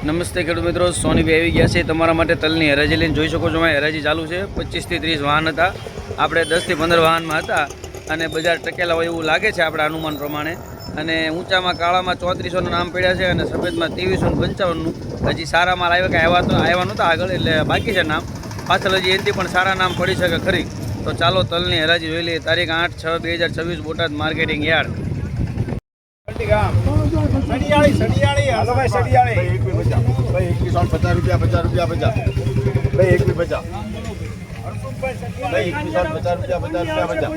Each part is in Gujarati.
નમસ્તે ખેડૂત મિત્રો, સોનીભાઈ આવી ગયા છે તમારા માટે તલની હરાજી લઈને. જોઈ શકો છો હરાજી ચાલુ છે. 25 થી 30 વાહન હતા. આપણે 10 થી 15 વાહનમાં હતા અને બજાર ટકેલા હોય એવું લાગે છે આપણા અનુમાન પ્રમાણે. અને ઊંચામાં કાળામાં 3400નું નામ પડ્યા છે અને સફેદમાં 2355નું. હજી સારા માલ આવ્યા નહોતા આગળ, એટલે બાકી છે નામ. પાછળ હજી એનાથી પણ સારા નામ પડી શકે ખરી. તો ચાલો તલની હરાજી જોઈ લઈએ. તારીખ 8/6/2026 બોટાદ માર્કેટિંગ યાર્ડ. સડિયાળી હાલો ભાઈ, સડિયાળી 2150 ભાઈ, 2150 રૂપિયા, 50 રૂપિયા, 50 ભાઈ, 2150 ભાઈ, 2150 રૂપિયા, 50 રૂપિયા, 50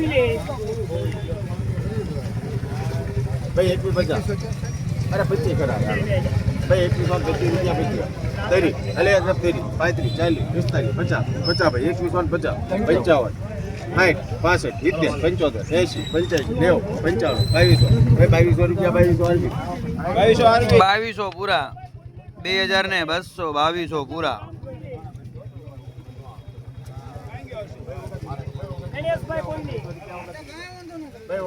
ભાઈ, 2150 અરે 25 કરા ભાઈ, 2150 રૂપિયા, 25 તેરી અલે અસર તેરી 35 40 45 50 50 ભાઈ, 2150 55 60 65 70 75 80 85 90 95 2200 ભાઈ, 2200 રૂપિયા, 2200 પૂરા. 2000 ને 200, 2200 પૂરા. ભાઈ 29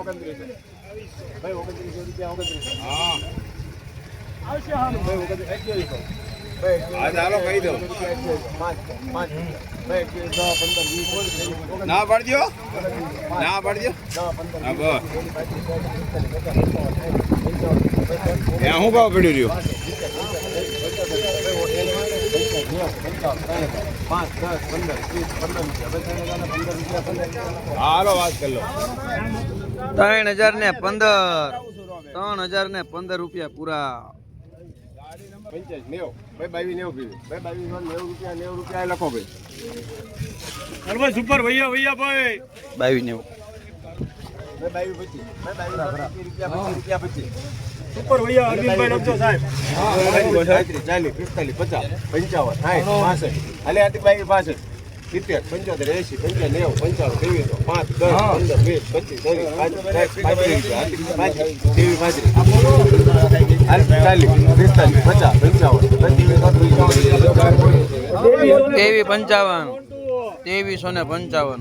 ભાઈ, 29 રૂપિયા, 29 હા આવશે. હા ભાઈ 29 ભાઈ હાલો કહી દો 5 ના પડજો, ના પડજો, હા બસ હું ભાવ પડ્યું રહ્યો 5 10 15 હાલો વાત કરી લો. 3000 ને 15 રૂપિયા પૂરા. 90 ભાઈ, 22 90 રૂપિયા લખો ભાઈ. સુપર ભૈયા ભાઈ 22 90 સુપર ભૈયા અરવિંદભાઈ લખજો સાહેબ. 40 45 50 55 60 65 હાલે આતિભાઈ 65 70 75 80 85 2355.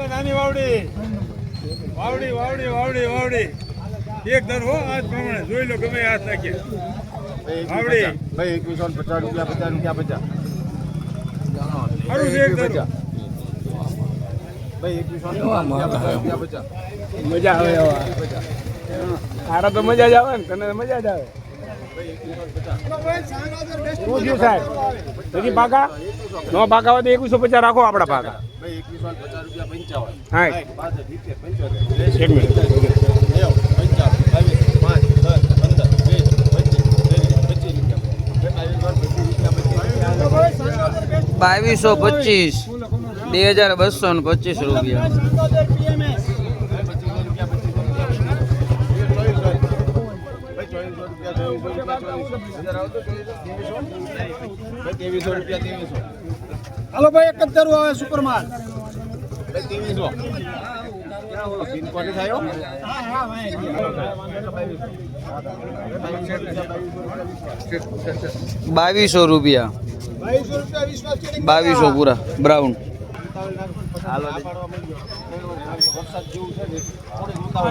નાની વાવડી એક દર હો આજ પ્રમાણે જોઈ લો, ગમે હાથ નાખીએ. વાવડી ભાઈ 2150 રૂપિયા, 50 રૂપિયા, 50 ભાઈ 2150 મજા આવે. તારા તો મજા જ આવે ને, તને મજા જ આવે. શું થયું સાહેબ? હજી પાકા નો પાકા હોય તો 2150 રાખો આપણા પાકા. ભાઈ 2150 રૂપિયા, 55 હા 65 એક મિનિટ. 2225, 2225 રૂપિયા. હાલો ભાઈ, એક જ ધરું આવે સુપર માલ. 2200 રૂપિયા, 2200 પૂરા. બ્રાઉન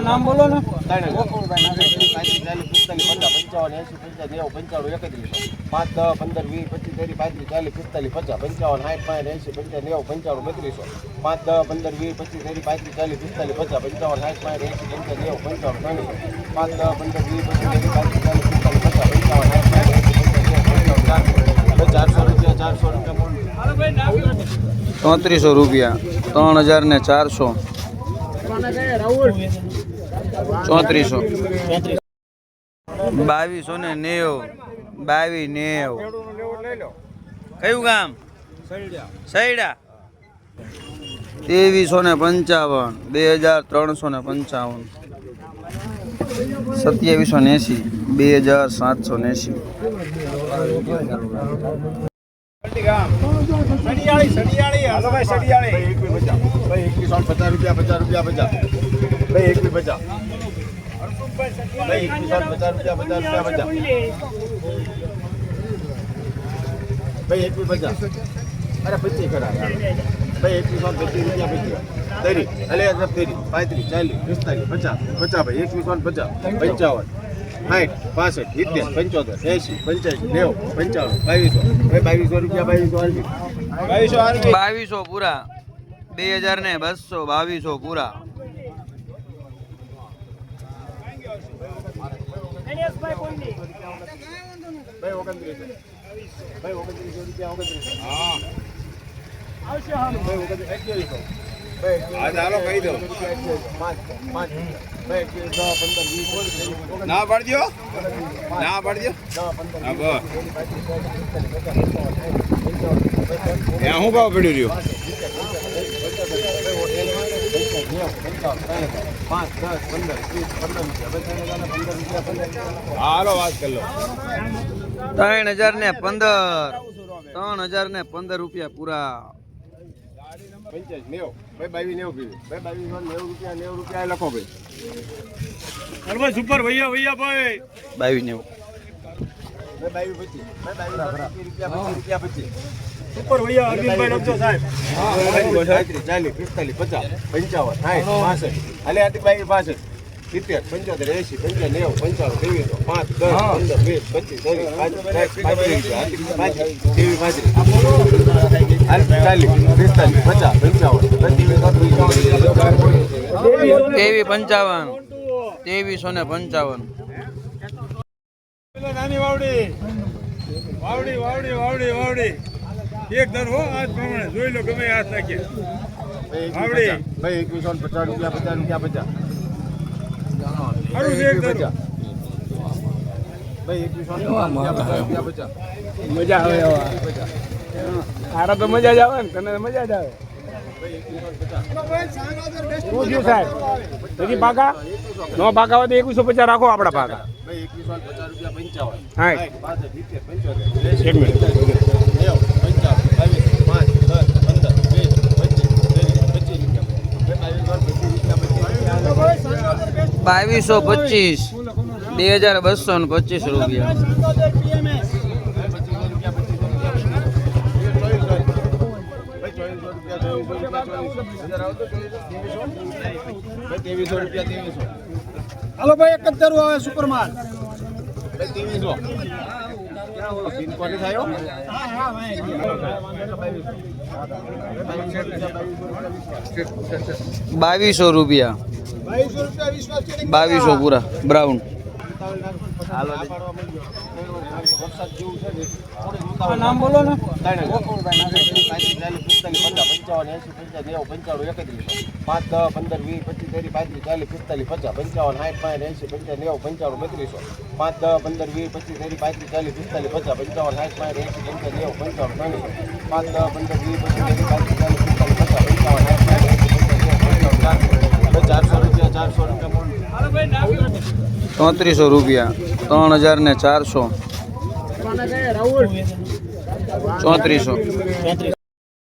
નામ બોલો ને. 5 10 15 ₹300 રૂપિયા. 3400. 3400. 2290. કયું ગામ? સૈડા. 2355. 2355. 2780. 2780. સડિયાળી હાલો ભાઈ, સડિયાળી 2150 ભાઈ, 2150 રૂપિયા, 50 રૂપિયા, 50 ભાઈ, 2150 ભાઈ, 2150 રૂપિયા, 50 રૂપિયા, 50 ભાઈ, 2150 અરે 25 કરા ભાઈ, 2150 રૂપિયા, 25 તેરી અલે અસર તેરી 35 40 45 50 50 ભાઈ, 2150 55 60 65 70 75 80 85 90 95 2200 ભાઈ 2200 રૂપિયા 2200 પૂરા 2200 ને 200 2200 પૂરા ભાઈ 29 ભાઈ 2900 રૂપિયા 29 હા ભાઈ 2100 હા ચાલો કહી દો ના પાડજો ના પાડજો હા બસ ત્યાં શું ભાવ પડ્યું રહ્યો 5 10 15 20 15 હાલો વાત કરી લો 3015 3015 રૂપિયા પૂરા 85 90 ભાઈ 22 રૂપિયા લખો ભાઈ સુપર ભૈયા ભૈયા ભાઈ 2290 ભાઈ 22 રૂપિયા 25 સુપર ભૈયા અરવિંદભાઈ લખજો સાહેબ 40 45 50 55 60 65 હાલે આટી બાઈ 65 70 75 80 85 2355 નાની વાવડી વાવડી વાવડી વાવડી વાવડી એક દર હો આજ પ્રમાણે જોઈ લો ગમે હાથ નાખીએ વાવડી ભાઈ 2150 રૂપિયા 50 સારું છે એક દર ભાઈ 2150 રૂપિયા 50 મજા આવે તારા તો મજા જ આવે ને તને મજા જ આવે શું થયું સાહેબ હજી પાકા નો પાકા હોય તો 2150 રાખો આપણા પાકા ભાઈ 2150 રૂપિયા 55 હા 65 75 એક મિનિટ 2225 2225 રૂપિયા 2300 રૂપિયા હાલો ભાઈ એક જ ધરું આવે સુપર માલ 2300 પિનકોડ થયો બાવીસો રૂપિયા 2200 પૂરા બ્રાઉન નામ બોલો ને 3300 રૂપિયા 3400 3400